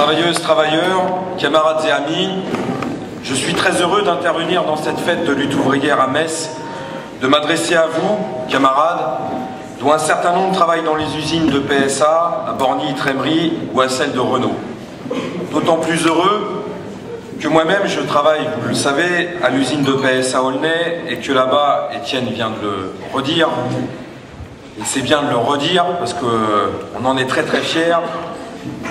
Travailleuses, travailleurs, camarades et amis, je suis très heureux d'intervenir dans cette fête de lutte ouvrière à Metz, de m'adresser à vous, camarades, dont un certain nombre travaillent dans les usines de PSA, à Borny-Trémery ou à celle de Renault. D'autant plus heureux que moi-même je travaille, vous le savez, à l'usine de PSA Aulnay et que là-bas, Étienne vient de le redire, et c'est bien de le redire parce qu'on en est très très fiers,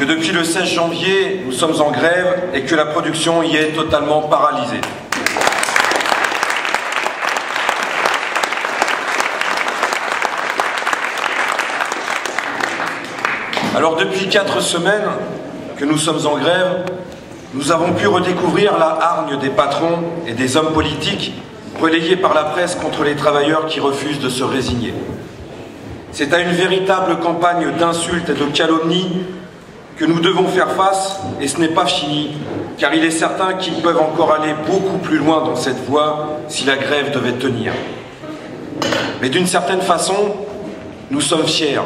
que depuis le 16 janvier, nous sommes en grève et que la production y est totalement paralysée. Alors depuis 4 semaines que nous sommes en grève, nous avons pu redécouvrir la hargne des patrons et des hommes politiques relayés par la presse contre les travailleurs qui refusent de se résigner. C'est à une véritable campagne d'insultes et de calomnies que nous devons faire face, et ce n'est pas fini, car il est certain qu'ils peuvent encore aller beaucoup plus loin dans cette voie si la grève devait tenir. Mais d'une certaine façon, nous sommes fiers.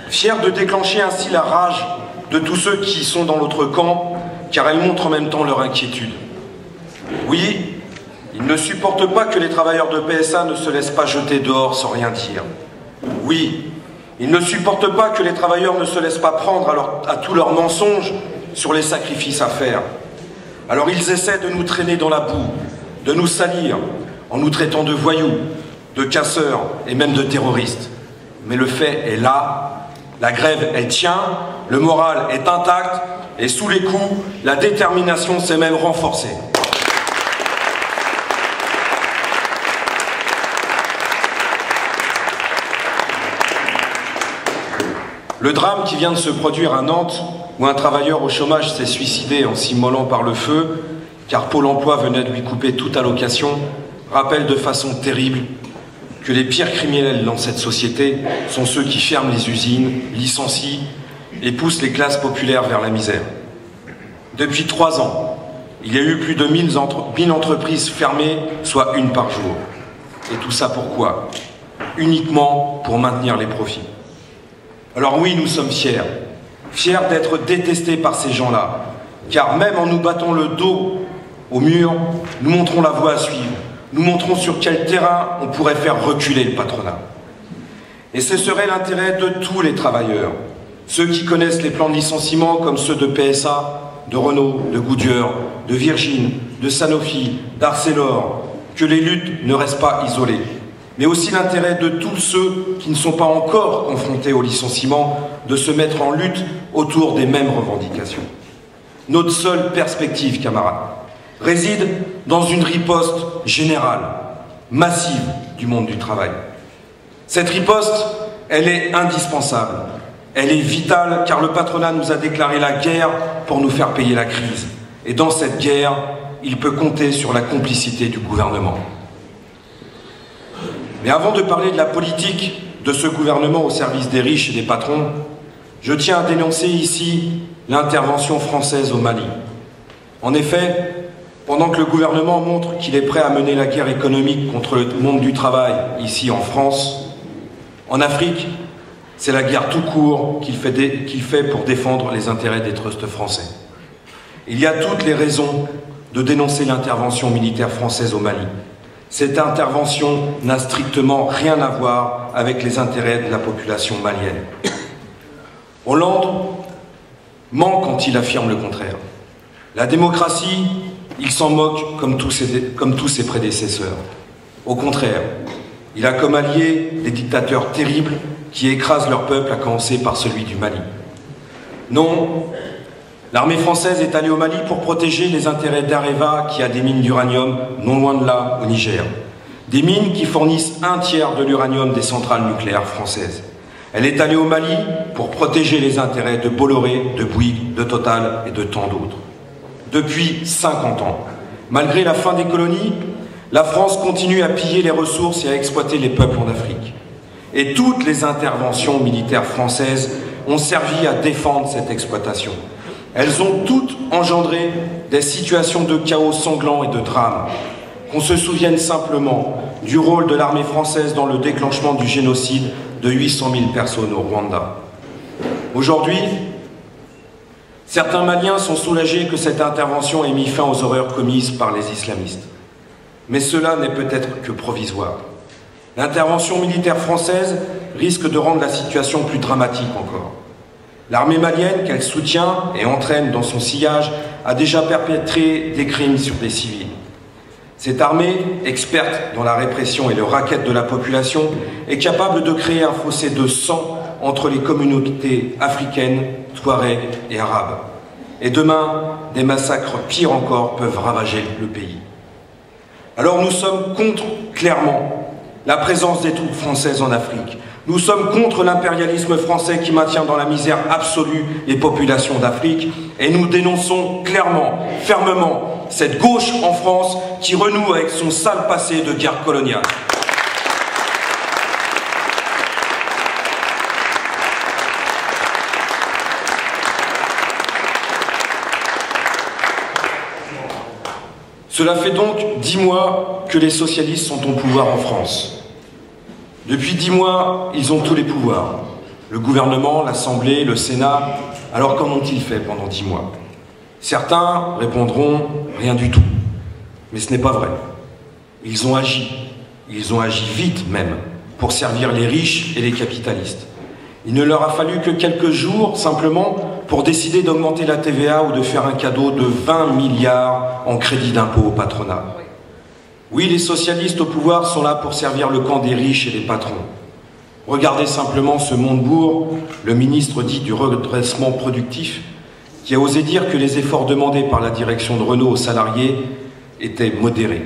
Fiers de déclencher ainsi la rage de tous ceux qui sont dans l'autre camp, car elles montrent en même temps leur inquiétude. Oui, ils ne supportent pas que les travailleurs de PSA ne se laissent pas jeter dehors sans rien dire. Oui, ils ne supportent pas que les travailleurs ne se laissent pas prendre à tous leurs mensonges sur les sacrifices à faire. Alors ils essaient de nous traîner dans la boue, de nous salir, en nous traitant de voyous, de casseurs et même de terroristes. Mais le fait est là, la grève elle tient, le moral est intact et sous les coups, la détermination s'est même renforcée. Le drame qui vient de se produire à Nantes, où un travailleur au chômage s'est suicidé en s'immolant par le feu, car Pôle emploi venait de lui couper toute allocation, rappelle de façon terrible que les pires criminels dans cette société sont ceux qui ferment les usines, licencient et poussent les classes populaires vers la misère. Depuis 3 ans, il y a eu plus de 1000 entreprises fermées, soit une par jour. Et tout ça pourquoi? Uniquement pour maintenir les profits. Alors oui, nous sommes fiers. Fiers d'être détestés par ces gens-là. Car même en nous battant le dos au mur, nous montrons la voie à suivre. Nous montrons sur quel terrain on pourrait faire reculer le patronat. Et ce serait l'intérêt de tous les travailleurs. Ceux qui connaissent les plans de licenciement comme ceux de PSA, de Renault, de Goodyear, de Virgin, de Sanofi, d'Arcelor, que les luttes ne restent pas isolées. Mais aussi l'intérêt de tous ceux qui ne sont pas encore confrontés au licenciement de se mettre en lutte autour des mêmes revendications. Notre seule perspective, camarades, réside dans une riposte générale, massive du monde du travail. Cette riposte, elle est indispensable, elle est vitale car le patronat nous a déclaré la guerre pour nous faire payer la crise. Et dans cette guerre, il peut compter sur la complicité du gouvernement. Mais avant de parler de la politique de ce gouvernement au service des riches et des patrons, je tiens à dénoncer ici l'intervention française au Mali. En effet, pendant que le gouvernement montre qu'il est prêt à mener la guerre économique contre le monde du travail ici en France, en Afrique, c'est la guerre tout court qu'il fait pour défendre les intérêts des trusts français. Il y a toutes les raisons de dénoncer l'intervention militaire française au Mali. Cette intervention n'a strictement rien à voir avec les intérêts de la population malienne. Hollande ment quand il affirme le contraire. La démocratie, il s'en moque comme tous ses prédécesseurs. Au contraire, il a comme alliés des dictateurs terribles qui écrasent leur peuple, à commencer par celui du Mali. Non, l'armée française est allée au Mali pour protéger les intérêts d'Areva qui a des mines d'uranium non loin de là, au Niger. Des mines qui fournissent 1/3 de l'uranium des centrales nucléaires françaises. Elle est allée au Mali pour protéger les intérêts de Bolloré, de Bouygues, de Total et de tant d'autres. Depuis 50 ans, malgré la fin des colonies, la France continue à piller les ressources et à exploiter les peuples en Afrique. Et toutes les interventions militaires françaises ont servi à défendre cette exploitation. Elles ont toutes engendré des situations de chaos sanglant et de drame. Qu'on se souvienne simplement du rôle de l'armée française dans le déclenchement du génocide de 800 000 personnes au Rwanda. Aujourd'hui, Certains Maliens sont soulagés que cette intervention ait mis fin aux horreurs commises par les islamistes. Mais cela n'est peut-être que provisoire. L'intervention militaire française risque de rendre la situation plus dramatique encore. L'armée malienne, qu'elle soutient et entraîne dans son sillage, a déjà perpétré des crimes sur des civils. Cette armée, experte dans la répression et le racket de la population, est capable de créer un fossé de sang entre les communautés africaines, touaregs et arabes. Et demain, des massacres pires encore peuvent ravager le pays. Alors nous sommes contre, clairement, la présence des troupes françaises en Afrique. Nous sommes contre l'impérialisme français qui maintient dans la misère absolue les populations d'Afrique et nous dénonçons clairement, fermement, cette gauche en France qui renoue avec son sale passé de guerre coloniale. Cela fait donc 10 mois que les socialistes sont au pouvoir en France. Depuis 10 mois, ils ont tous les pouvoirs. Le gouvernement, l'Assemblée, le Sénat. Alors qu'en ont-ils fait pendant 10 mois? Certains répondront « rien du tout ». Mais ce n'est pas vrai. Ils ont agi vite même, pour servir les riches et les capitalistes. Il ne leur a fallu que quelques jours, simplement, pour décider d'augmenter la TVA ou de faire un cadeau de 20 milliards en crédit d'impôt au patronat. Oui, les socialistes au pouvoir sont là pour servir le camp des riches et des patrons. Regardez simplement ce Montebourg, le ministre dit du redressement productif, qui a osé dire que les efforts demandés par la direction de Renault aux salariés étaient modérés.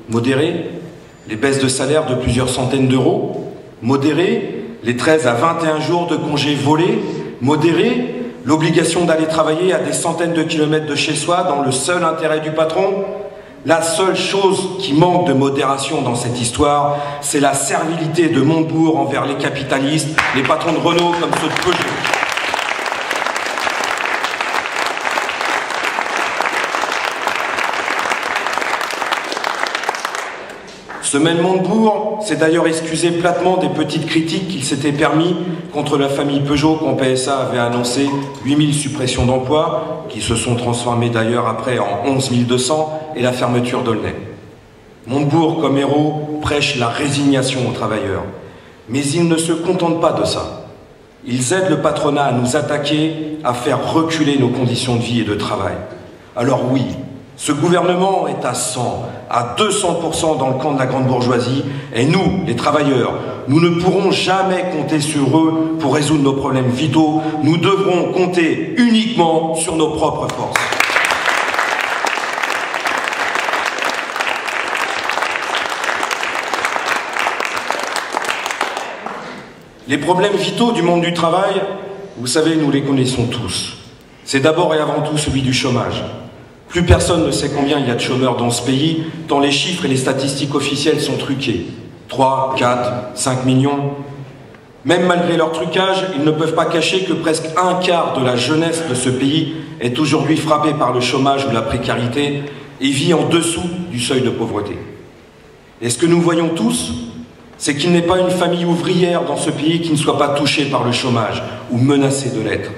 Modérés? Les baisses de salaire de plusieurs centaines d'euros? Modérés? Les 13 à 21 jours de congés volés? Modérés? L'obligation d'aller travailler à des centaines de kilomètres de chez soi dans le seul intérêt du patron? La seule chose qui manque de modération dans cette histoire, c'est la servilité de Montebourg envers les capitalistes, les patrons de Renault comme ceux de Peugeot. Ce même Montebourg s'est d'ailleurs excusé platement des petites critiques qu'il s'était permis contre la famille Peugeot quand PSA avait annoncé 8000 suppressions d'emplois, qui se sont transformées d'ailleurs après en 11 200, et la fermeture d'Aulnay. Montebourg, comme héros, prêche la résignation aux travailleurs. Mais ils ne se contentent pas de ça. Ils aident le patronat à nous attaquer, à faire reculer nos conditions de vie et de travail. Alors oui, ce gouvernement est à 100, à 200% dans le camp de la grande bourgeoisie, et nous, les travailleurs, nous ne pourrons jamais compter sur eux pour résoudre nos problèmes vitaux. Nous devrons compter uniquement sur nos propres forces. Les problèmes vitaux du monde du travail, vous savez, nous les connaissons tous. C'est d'abord et avant tout celui du chômage. Plus personne ne sait combien il y a de chômeurs dans ce pays, tant les chiffres et les statistiques officielles sont truqués. 3, 4, 5 millions. Même malgré leur trucage, ils ne peuvent pas cacher que presque un quart de la jeunesse de ce pays est aujourd'hui frappée par le chômage ou la précarité et vit en dessous du seuil de pauvreté. Et ce que nous voyons tous, c'est qu'il n'est pas une famille ouvrière dans ce pays qui ne soit pas touchée par le chômage ou menacée de l'être.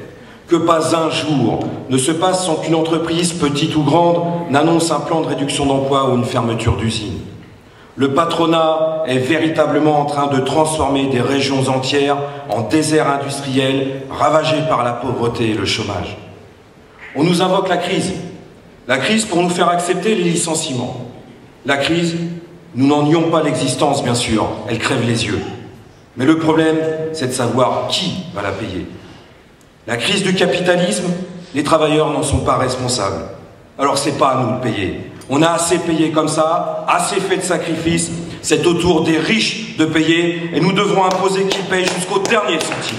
Que pas un jour ne se passe sans qu'une entreprise, petite ou grande, n'annonce un plan de réduction d'emploi ou une fermeture d'usine. Le patronat est véritablement en train de transformer des régions entières en déserts industriels ravagés par la pauvreté et le chômage. On nous invoque la crise pour nous faire accepter les licenciements. La crise, nous n'en nions pas l'existence, bien sûr, elle crève les yeux. Mais le problème, c'est de savoir qui va la payer. La crise du capitalisme, les travailleurs n'en sont pas responsables. Alors c'est pas à nous de payer. On a assez payé comme ça, assez fait de sacrifices, c'est au tour des riches de payer et nous devrons imposer qu'ils payent jusqu'au dernier centime.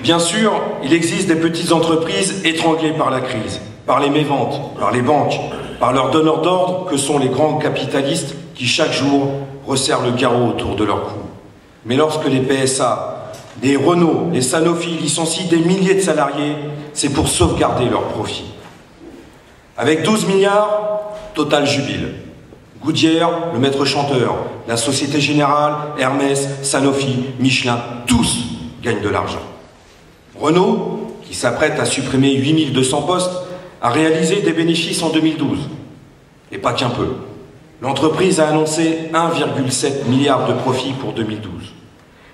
Bien sûr, il existe des petites entreprises étranglées par la crise, par les méventes, par les banques, par leurs donneurs d'ordre que sont les grands capitalistes qui chaque jour resserrent le garrot autour de leur cou. Mais lorsque les PSA, les Renault, les Sanofi licencient des milliers de salariés, c'est pour sauvegarder leurs profits. Avec 12 milliards, Total jubile. Goodyear, le maître chanteur, la Société Générale, Hermès, Sanofi, Michelin, tous gagnent de l'argent. Renault, qui s'apprête à supprimer 8200 postes, a réalisé des bénéfices en 2012. Et pas qu'un peu. L'entreprise a annoncé 1,7 milliard de profit pour 2012.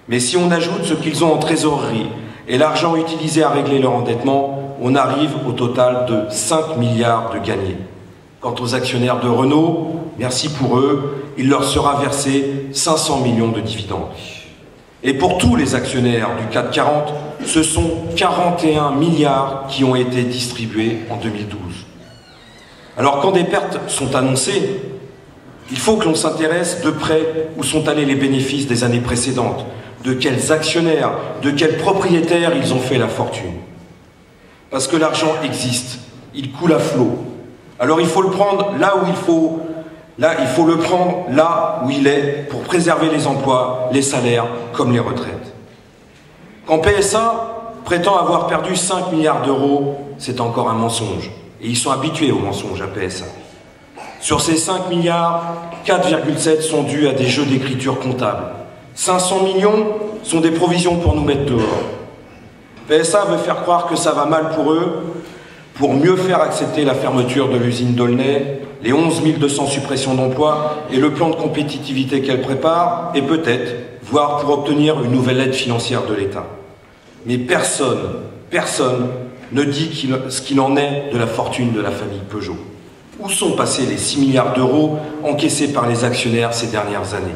Mais si on ajoute ce qu'ils ont en trésorerie et l'argent utilisé à régler leur endettement, on arrive au total de 5 milliards de gagnés. Quant aux actionnaires de Renault, merci pour eux, il leur sera versé 500 millions de dividendes. Et pour tous les actionnaires du CAC 40, ce sont 41 milliards qui ont été distribués en 2012. Alors quand des pertes sont annoncées, il faut que l'on s'intéresse de près où sont allés les bénéfices des années précédentes, de quels actionnaires, de quels propriétaires ils ont fait la fortune. Parce que l'argent existe, il coule à flot. Alors il faut le prendre là où il faut le prendre là où il est pour préserver les emplois, les salaires comme les retraites. Quand PSA prétend avoir perdu 5 milliards d'euros, c'est encore un mensonge. Et ils sont habitués au mensonge à PSA. Sur ces 5 milliards, 4,7 sont dus à des jeux d'écriture comptable. 500 millions sont des provisions pour nous mettre dehors. PSA veut faire croire que ça va mal pour eux, pour mieux faire accepter la fermeture de l'usine d'Aulnay, les 11 200 suppressions d'emplois et le plan de compétitivité qu'elle prépare, et peut-être, voire pour obtenir une nouvelle aide financière de l'État. Mais personne ne dit ce qu'il en est de la fortune de la famille Peugeot. Où sont passés les 6 milliards d'euros encaissés par les actionnaires ces dernières années?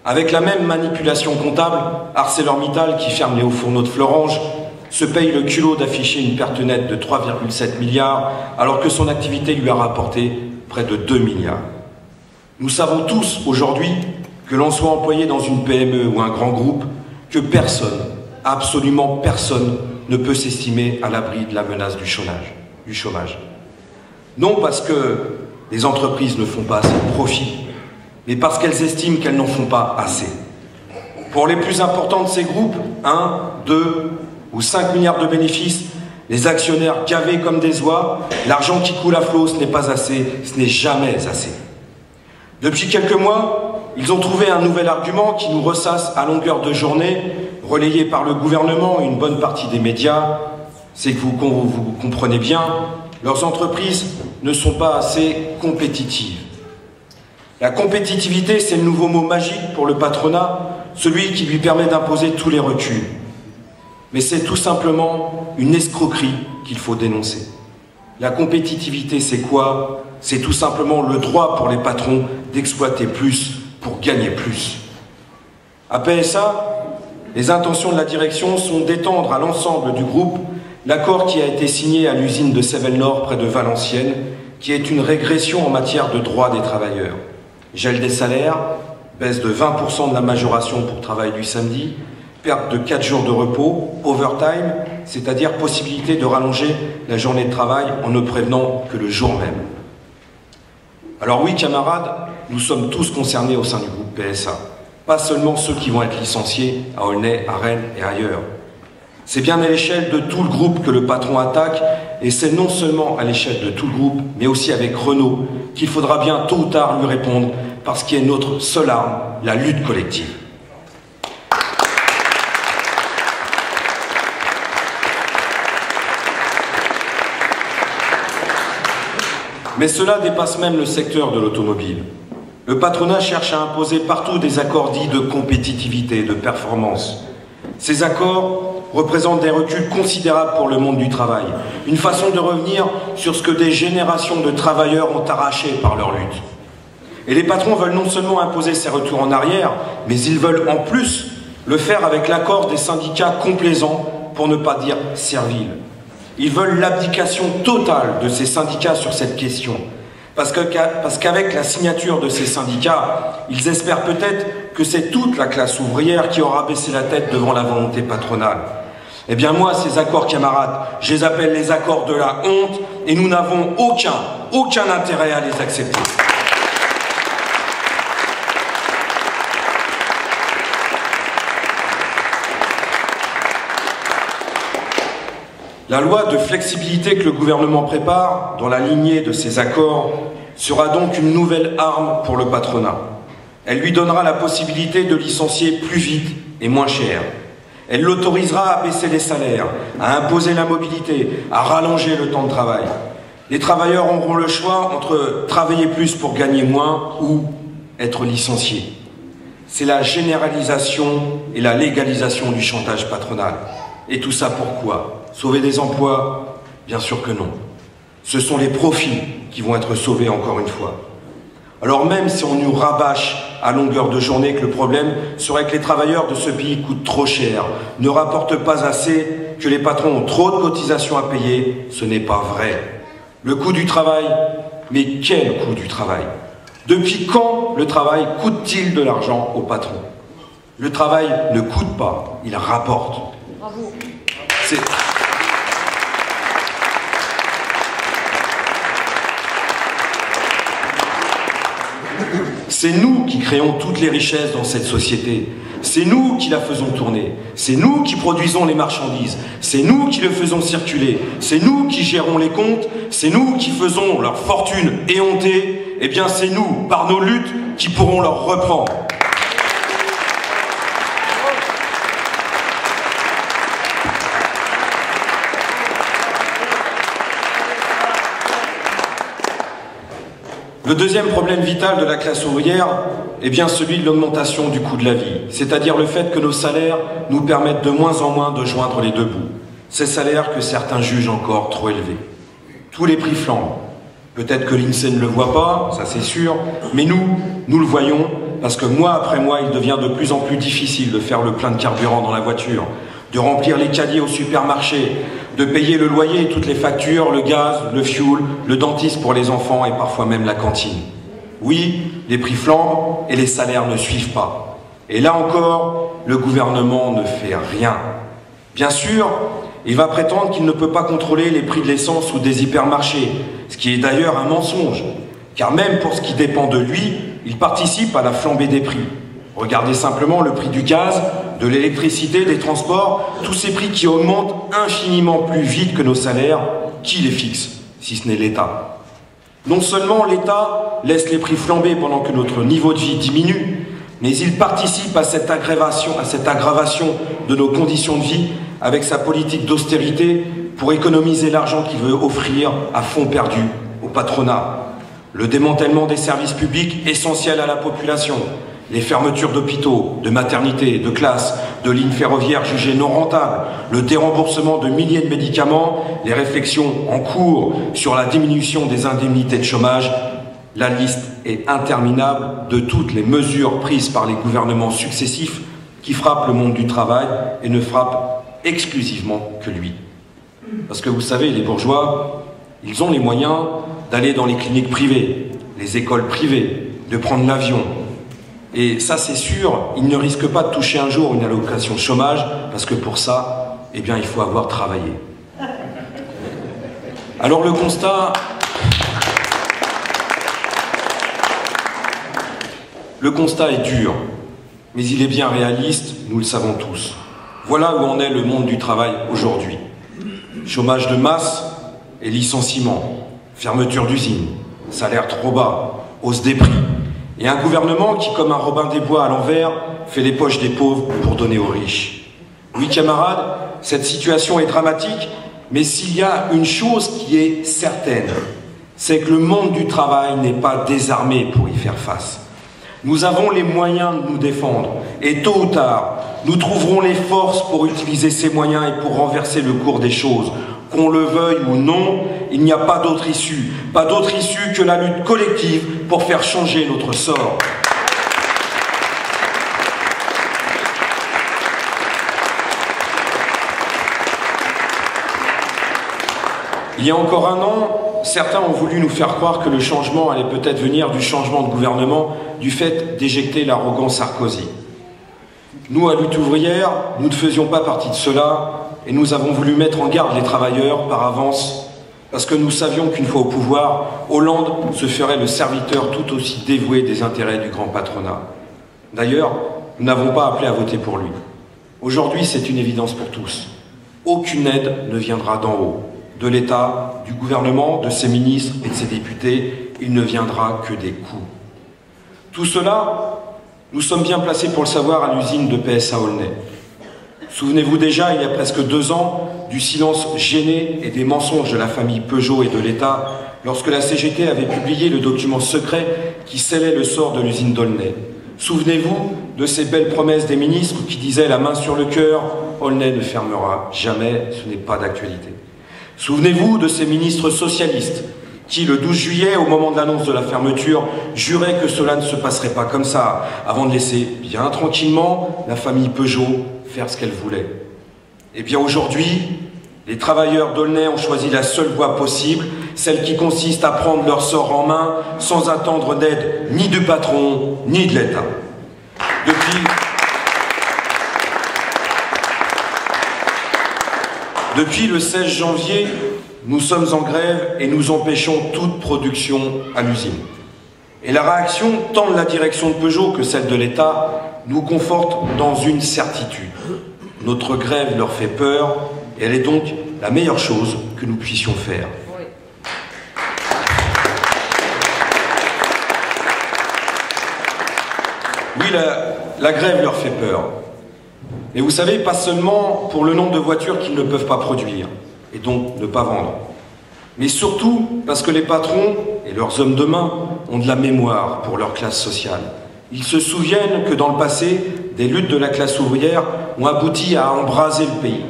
Avec la même manipulation comptable, ArcelorMittal, qui ferme les hauts fourneaux de Florange, se paye le culot d'afficher une perte nette de 3,7 milliards, alors que son activité lui a rapporté près de 2 milliards. Nous savons tous aujourd'hui, que l'on soit employé dans une PME ou un grand groupe, que personne, absolument personne, ne peut s'estimer à l'abri de la menace du chômage. Non parce que les entreprises ne font pas assez de profit, mais parce qu'elles estiment qu'elles n'en font pas assez. Pour les plus importants de ces groupes, 1, 2 ou 5 milliards de bénéfices, les actionnaires gavés comme des oies, l'argent qui coule à flot, ce n'est pas assez, ce n'est jamais assez. Depuis quelques mois, ils ont trouvé un nouvel argument qui nous ressasse à longueur de journée, relayé par le gouvernement et une bonne partie des médias. C'est que vous comprenez bien, leurs entreprises ne sont pas assez compétitives. La compétitivité, c'est le nouveau mot magique pour le patronat, celui qui lui permet d'imposer tous les reculs. Mais c'est tout simplement une escroquerie qu'il faut dénoncer. La compétitivité, c'est quoi? C'est tout simplement le droit pour les patrons d'exploiter plus pour gagner plus. À PSA, les intentions de la direction sont d'étendre à l'ensemble du groupe l'accord qui a été signé à l'usine de Sevel-Nord près de Valenciennes, qui est une régression en matière de droits des travailleurs. Gel des salaires, baisse de 20% de la majoration pour travail du samedi, perte de 4 jours de repos, overtime, c'est-à-dire possibilité de rallonger la journée de travail en ne prévenant que le jour même. Alors oui, camarades, nous sommes tous concernés au sein du groupe PSA, pas seulement ceux qui vont être licenciés à Aulnay, à Rennes et ailleurs. C'est bien à l'échelle de tout le groupe que le patron attaque, et c'est non seulement à l'échelle de tout le groupe, mais aussi avec Renault, qu'il faudra bien tôt ou tard lui répondre, parce qu'il est notre seule arme, la lutte collective. Mais cela dépasse même le secteur de l'automobile. Le patronat cherche à imposer partout des accords dits de compétitivité, de performance. Ces accords représentent des reculs considérables pour le monde du travail, une façon de revenir sur ce que des générations de travailleurs ont arraché par leur lutte. Et les patrons veulent non seulement imposer ces retours en arrière, mais ils veulent en plus le faire avec l'accord des syndicats complaisants, pour ne pas dire serviles. Ils veulent l'abdication totale de ces syndicats sur cette question. Parce qu'avec la signature de ces syndicats, ils espèrent peut-être que c'est toute la classe ouvrière qui aura baissé la tête devant la volonté patronale. Eh bien moi, ces accords, camarades, je les appelle les accords de la honte, et nous n'avons aucun intérêt à les accepter. La loi de flexibilité que le gouvernement prépare, dans la lignée de ces accords, sera donc une nouvelle arme pour le patronat. Elle lui donnera la possibilité de licencier plus vite et moins cher. Elle l'autorisera à baisser les salaires, à imposer la mobilité, à rallonger le temps de travail. Les travailleurs auront le choix entre travailler plus pour gagner moins ou être licenciés. C'est la généralisation et la légalisation du chantage patronal. Et tout ça pourquoi? Sauver des emplois? Bien sûr que non. Ce sont les profits qui vont être sauvés encore une fois. Alors même si on nous rabâche à longueur de journée que le problème serait que les travailleurs de ce pays coûtent trop cher, ne rapportent pas assez, que les patrons ont trop de cotisations à payer, ce n'est pas vrai. Le coût du travail, mais quel coût du travail? Depuis quand le travail coûte-t-il de l'argent aux patrons? Le travail ne coûte pas, il rapporte. Bravo. C'est nous qui créons toutes les richesses dans cette société. C'est nous qui la faisons tourner. C'est nous qui produisons les marchandises. C'est nous qui le faisons circuler. C'est nous qui gérons les comptes. C'est nous qui faisons leur fortune éhontée. Eh bien, c'est nous, par nos luttes, qui pourrons leur reprendre. Le deuxième problème vital de la classe ouvrière est bien celui de l'augmentation du coût de la vie, c'est-à-dire le fait que nos salaires nous permettent de moins en moins de joindre les deux bouts. Ces salaires que certains jugent encore trop élevés. Tous les prix flambent. Peut-être que l'INSEE ne le voit pas, ça c'est sûr, mais nous le voyons, parce que mois après mois, il devient de plus en plus difficile de faire le plein de carburant dans la voiture, de remplir les caddies au supermarché, de payer le loyer et toutes les factures, le gaz, le fioul, le dentiste pour les enfants et parfois même la cantine. Oui, les prix flambent et les salaires ne suivent pas. Et là encore, le gouvernement ne fait rien. Bien sûr, il va prétendre qu'il ne peut pas contrôler les prix de l'essence ou des hypermarchés, ce qui est d'ailleurs un mensonge, car même pour ce qui dépend de lui, il participe à la flambée des prix. Regardez simplement le prix du gaz, de l'électricité, des transports, tous ces prix qui augmentent infiniment plus vite que nos salaires. Qui les fixe, si ce n'est l'État? Non seulement l'État laisse les prix flamber pendant que notre niveau de vie diminue, mais il participe à cette aggravation de nos conditions de vie avec sa politique d'austérité pour économiser l'argent qu'il veut offrir à fonds perdus au patronat. Le démantèlement des services publics essentiels à la population, les fermetures d'hôpitaux, de maternités, de classes, de lignes ferroviaires jugées non rentables, le déremboursement de milliers de médicaments, les réflexions en cours sur la diminution des indemnités de chômage, la liste est interminable de toutes les mesures prises par les gouvernements successifs qui frappent le monde du travail et ne frappent exclusivement que lui. Parce que vous savez, les bourgeois, ils ont les moyens d'aller dans les cliniques privées, les écoles privées, de prendre l'avion. Et ça, c'est sûr, ils ne risquent pas de toucher un jour une allocation chômage, parce que pour ça, eh bien, il faut avoir travaillé. Alors le constat est dur, mais il est bien réaliste, nous le savons tous. Voilà où en est le monde du travail aujourd'hui. Chômage de masse et licenciement, fermeture d'usines, salaire trop bas, hausse des prix, et un gouvernement qui, comme un Robin des Bois à l'envers, fait les poches des pauvres pour donner aux riches. Oui, camarades, cette situation est dramatique, mais s'il y a une chose qui est certaine, c'est que le monde du travail n'est pas désarmé pour y faire face. Nous avons les moyens de nous défendre, et tôt ou tard, nous trouverons les forces pour utiliser ces moyens et pour renverser le cours des choses. Qu'on le veuille ou non, il n'y a pas d'autre issue que la lutte collective pour faire changer notre sort. Il y a encore un an, certains ont voulu nous faire croire que le changement allait peut-être venir du changement de gouvernement, du fait d'éjecter l'arrogant Sarkozy. Nous, à Lutte ouvrière, nous ne faisions pas partie de cela, et nous avons voulu mettre en garde les travailleurs par avance, parce que nous savions qu'une fois au pouvoir, Hollande se ferait le serviteur tout aussi dévoué des intérêts du grand patronat. D'ailleurs, nous n'avons pas appelé à voter pour lui. Aujourd'hui, c'est une évidence pour tous. Aucune aide ne viendra d'en haut, de l'État, du gouvernement, de ses ministres et de ses députés, il ne viendra que des coups. Tout cela, nous sommes bien placés pour le savoir à l'usine de PSA Aulnay. Souvenez-vous déjà, il y a presque 2 ans, du silence gêné et des mensonges de la famille Peugeot et de l'État lorsque la CGT avait publié le document secret qui scellait le sort de l'usine d'Aulnay. Souvenez-vous de ces belles promesses des ministres qui disaient la main sur le cœur, Aulnay ne fermera jamais, ce n'est pas d'actualité. Souvenez-vous de ces ministres socialistes qui, le 12 juillet, au moment de l'annonce de la fermeture, juraient que cela ne se passerait pas comme ça, avant de laisser bien tranquillement la famille Peugeot faire ce qu'elle voulait. Eh bien aujourd'hui, les travailleurs d'Aulnay ont choisi la seule voie possible, celle qui consiste à prendre leur sort en main sans attendre d'aide ni du patron, ni de l'État. Depuis le 16 janvier, nous sommes en grève et nous empêchons toute production à l'usine. Et la réaction, tant de la direction de Peugeot que celle de l'État, nous conforte dans une certitude. Notre grève leur fait peur et elle est donc la meilleure chose que nous puissions faire. Oui, la grève leur fait peur. Mais vous savez, pas seulement pour le nombre de voitures qu'ils ne peuvent pas produire, et donc ne pas vendre, mais surtout parce que les patrons et leurs hommes de main ont de la mémoire pour leur classe sociale. Ils se souviennent que dans le passé, des luttes de la classe ouvrière ont abouti à embraser le pays.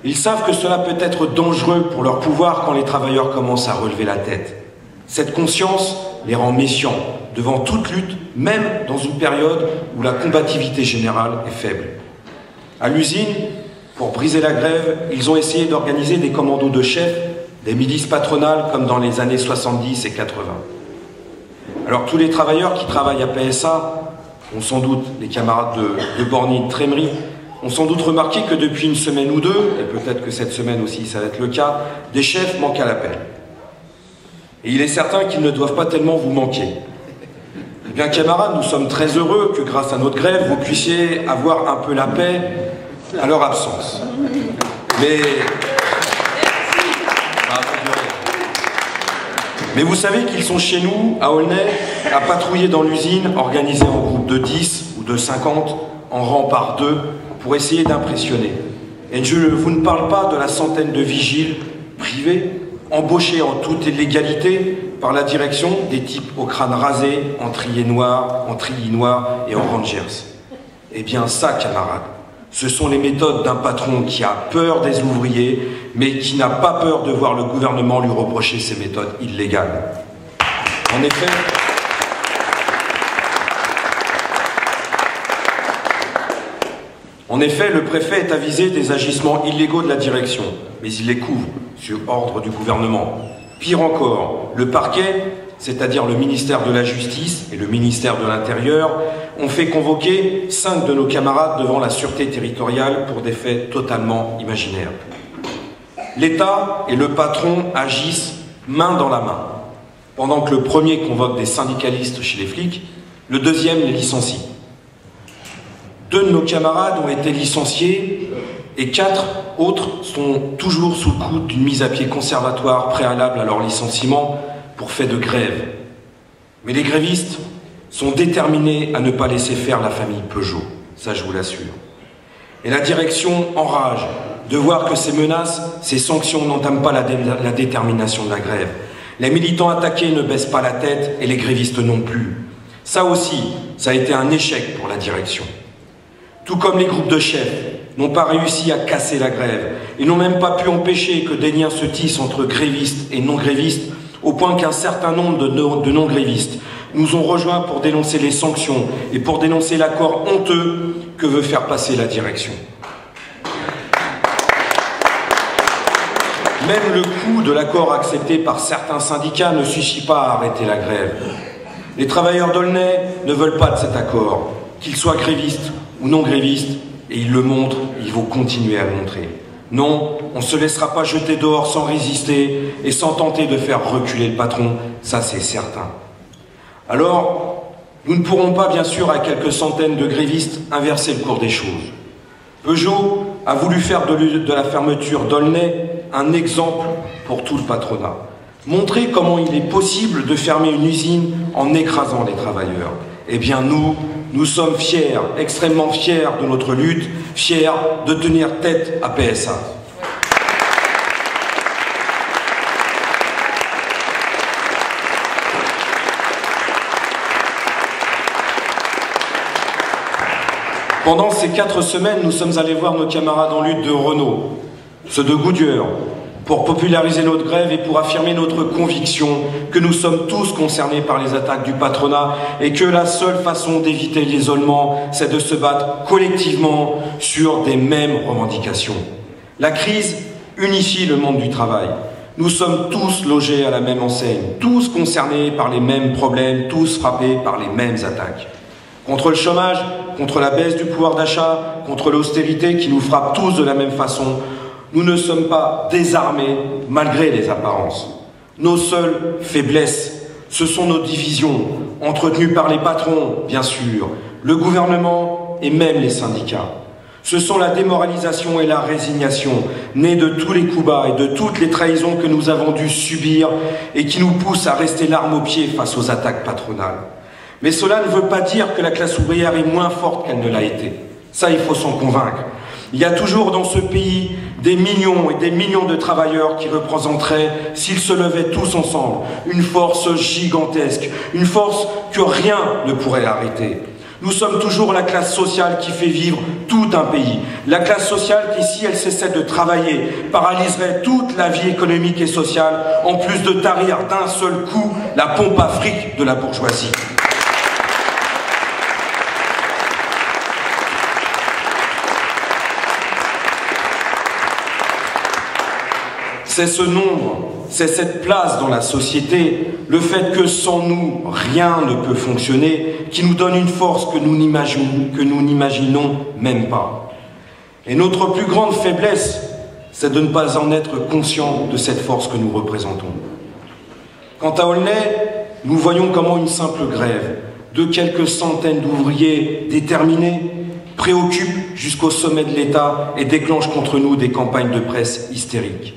Ils savent que cela peut être dangereux pour leur pouvoir quand les travailleurs commencent à relever la tête. Cette conscience les rend méfiants devant toute lutte, même dans une période où la combativité générale est faible. À l'usine, pour briser la grève, ils ont essayé d'organiser des commandos de chefs, des milices patronales comme dans les années 70 et 80. Alors tous les travailleurs qui travaillent à PSA, ont sans doute les camarades de Borny, de Trémery, ont sans doute remarqué que depuis une semaine ou deux, et peut-être que cette semaine aussi ça va être le cas, des chefs manquent à l'appel. Et il est certain qu'ils ne doivent pas tellement vous manquer. Eh bien camarades, nous sommes très heureux que grâce à notre grève, vous puissiez avoir un peu la paix à leur absence. Mais vous savez qu'ils sont chez nous, à Aulnay, à patrouiller dans l'usine, organisée en groupe de 10 ou de 50, en rang par 2, pour essayer d'impressionner. Et je vous ne parle pas de la centaine de vigiles privés, embauchés en toute illégalité par la direction, des types au crâne rasé, en treillis noir et en rangers. Eh bien ça, camarades, ce sont les méthodes d'un patron qui a peur des ouvriers, mais qui n'a pas peur de voir le gouvernement lui reprocher ses méthodes illégales. En effet, le préfet est avisé des agissements illégaux de la direction, mais il les couvre sur ordre du gouvernement. Pire encore, le parquet, c'est-à-dire le ministère de la Justice et le ministère de l'Intérieur, ont fait convoquer 5 de nos camarades devant la sûreté territoriale pour des faits totalement imaginaires. L'État et le patron agissent main dans la main. Pendant que le premier convoque des syndicalistes chez les flics, le deuxième les licencie. 2 de nos camarades ont été licenciés et 4 autres sont toujours sous le coup d'une mise à pied conservatoire préalable à leur licenciement pour fait de grève. Mais les grévistes sont déterminés à ne pas laisser faire la famille Peugeot, ça je vous l'assure. Et la direction enrage de voir que ces menaces, ces sanctions n'entament pas la détermination de la grève. Les militants attaqués ne baissent pas la tête et les grévistes non plus. Ça aussi, ça a été un échec pour la direction. Tout comme les groupes de chefs n'ont pas réussi à casser la grève et n'ont même pas pu empêcher que des liens se tissent entre grévistes et non-grévistes, au point qu'un certain nombre de non-grévistes nous ont rejoints pour dénoncer les sanctions et pour dénoncer l'accord honteux que veut faire passer la direction. Même le coût de l'accord accepté par certains syndicats ne suffit pas à arrêter la grève. Les travailleurs d'Aulnay ne veulent pas de cet accord, qu'ils soient grévistes ou non grévistes, et ils le montrent, ils vont continuer à le montrer. Non, on ne se laissera pas jeter dehors sans résister et sans tenter de faire reculer le patron, ça c'est certain. Alors, nous ne pourrons pas, bien sûr, à quelques centaines de grévistes, inverser le cours des choses. Peugeot a voulu faire de la fermeture d'Aulnay un exemple pour tout le patronat. Montrer comment il est possible de fermer une usine en écrasant les travailleurs. Eh bien nous sommes fiers, extrêmement fiers de notre lutte, fiers de tenir tête à PSA. Pendant ces 4 semaines, nous sommes allés voir nos camarades en lutte de Renault, ceux de Goodyear, pour populariser notre grève et pour affirmer notre conviction que nous sommes tous concernés par les attaques du patronat et que la seule façon d'éviter l'isolement, c'est de se battre collectivement sur des mêmes revendications. La crise unifie le monde du travail. Nous sommes tous logés à la même enseigne, tous concernés par les mêmes problèmes, tous frappés par les mêmes attaques. Contre le chômage, contre la baisse du pouvoir d'achat, contre l'austérité qui nous frappe tous de la même façon, nous ne sommes pas désarmés malgré les apparences. Nos seules faiblesses, ce sont nos divisions, entretenues par les patrons, bien sûr, le gouvernement et même les syndicats. Ce sont la démoralisation et la résignation, nées de tous les coups bas et de toutes les trahisons que nous avons dû subir et qui nous poussent à rester l'arme au pied face aux attaques patronales. Mais cela ne veut pas dire que la classe ouvrière est moins forte qu'elle ne l'a été. Ça, il faut s'en convaincre. Il y a toujours dans ce pays des millions et des millions de travailleurs qui représenteraient, s'ils se levaient tous ensemble, une force gigantesque, une force que rien ne pourrait arrêter. Nous sommes toujours la classe sociale qui fait vivre tout un pays. La classe sociale qui, si elle cessait de travailler, paralyserait toute la vie économique et sociale, en plus de tarir d'un seul coup la pompe à fric de la bourgeoisie. C'est ce nombre, c'est cette place dans la société, le fait que sans nous, rien ne peut fonctionner, qui nous donne une force que nous n'imaginons même pas. Et notre plus grande faiblesse, c'est de ne pas en être conscient de cette force que nous représentons. Quant à Aulnay, nous voyons comment une simple grève de quelques centaines d'ouvriers déterminés préoccupe jusqu'au sommet de l'État et déclenche contre nous des campagnes de presse hystériques.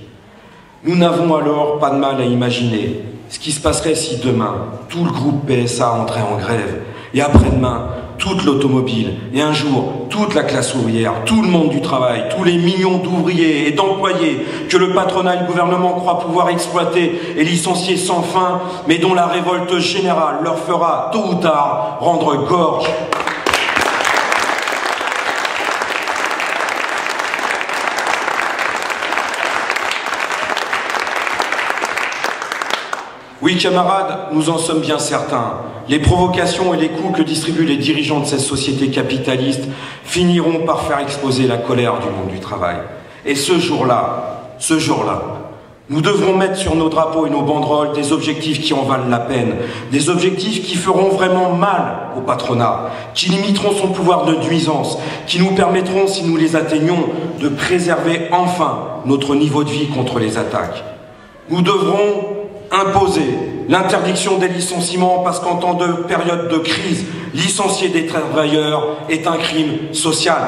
Nous n'avons alors pas de mal à imaginer ce qui se passerait si demain, tout le groupe PSA entrait en grève, et après-demain, toute l'automobile, et un jour, toute la classe ouvrière, tout le monde du travail, tous les millions d'ouvriers et d'employés que le patronat et le gouvernement croient pouvoir exploiter et licencier sans fin, mais dont la révolte générale leur fera, tôt ou tard, rendre gorge. Oui, camarades, nous en sommes bien certains. Les provocations et les coups que distribuent les dirigeants de cette société capitaliste finiront par faire exploser la colère du monde du travail. Et ce jour-là, nous devrons mettre sur nos drapeaux et nos banderoles des objectifs qui en valent la peine, des objectifs qui feront vraiment mal au patronat, qui limiteront son pouvoir de nuisance, qui nous permettront, si nous les atteignons, de préserver enfin notre niveau de vie contre les attaques. Nous devrons imposer l'interdiction des licenciements parce qu'en temps de période de crise, licencier des travailleurs est un crime social.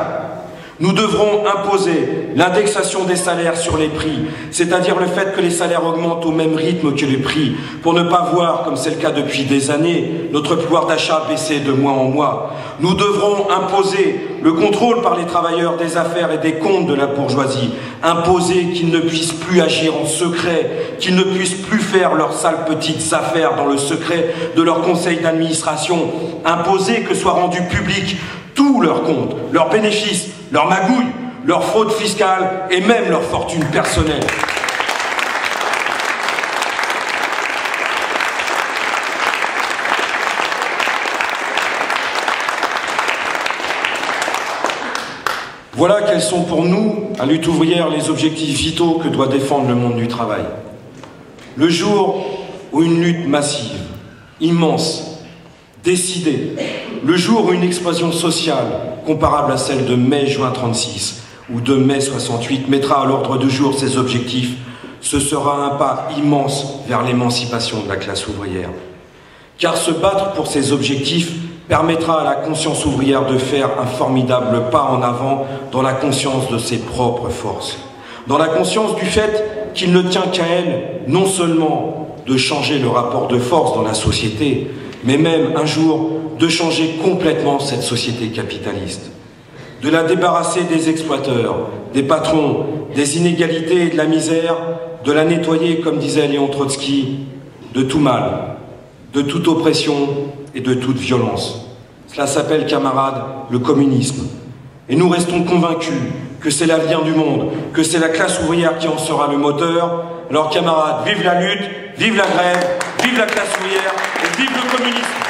Nous devrons imposer l'indexation des salaires sur les prix, c'est-à-dire le fait que les salaires augmentent au même rythme que les prix, pour ne pas voir, comme c'est le cas depuis des années, notre pouvoir d'achat baisser de mois en mois. Nous devrons imposer le contrôle par les travailleurs des affaires et des comptes de la bourgeoisie, imposer qu'ils ne puissent plus agir en secret, qu'ils ne puissent plus faire leurs sales petites affaires dans le secret de leur conseil d'administration, imposer que soient rendus publics tous leurs comptes, leurs bénéfices, leurs magouilles, leurs fraudes fiscales et même leur fortune personnelle. Voilà quels sont pour nous, à Lutte ouvrière, les objectifs vitaux que doit défendre le monde du travail. Le jour où une lutte massive, immense, décidée, le jour où une explosion sociale comparable à celle de mai-juin 36 ou de mai 68 mettra à l'ordre du jour ses objectifs, ce sera un pas immense vers l'émancipation de la classe ouvrière. Car se battre pour ces objectifs permettra à la conscience ouvrière de faire un formidable pas en avant dans la conscience de ses propres forces, dans la conscience du fait qu'il ne tient qu'à elle, non seulement de changer le rapport de force dans la société, mais même un jour de changer complètement cette société capitaliste. De la débarrasser des exploiteurs, des patrons, des inégalités et de la misère, de la nettoyer, comme disait Léon Trotsky, de tout mal, de toute oppression et de toute violence. Cela s'appelle, camarades, le communisme. Et nous restons convaincus que c'est l'avenir du monde, que c'est la classe ouvrière qui en sera le moteur. Alors camarades, vive la lutte, vive la grève, vive la classe ouvrière et vive le communisme!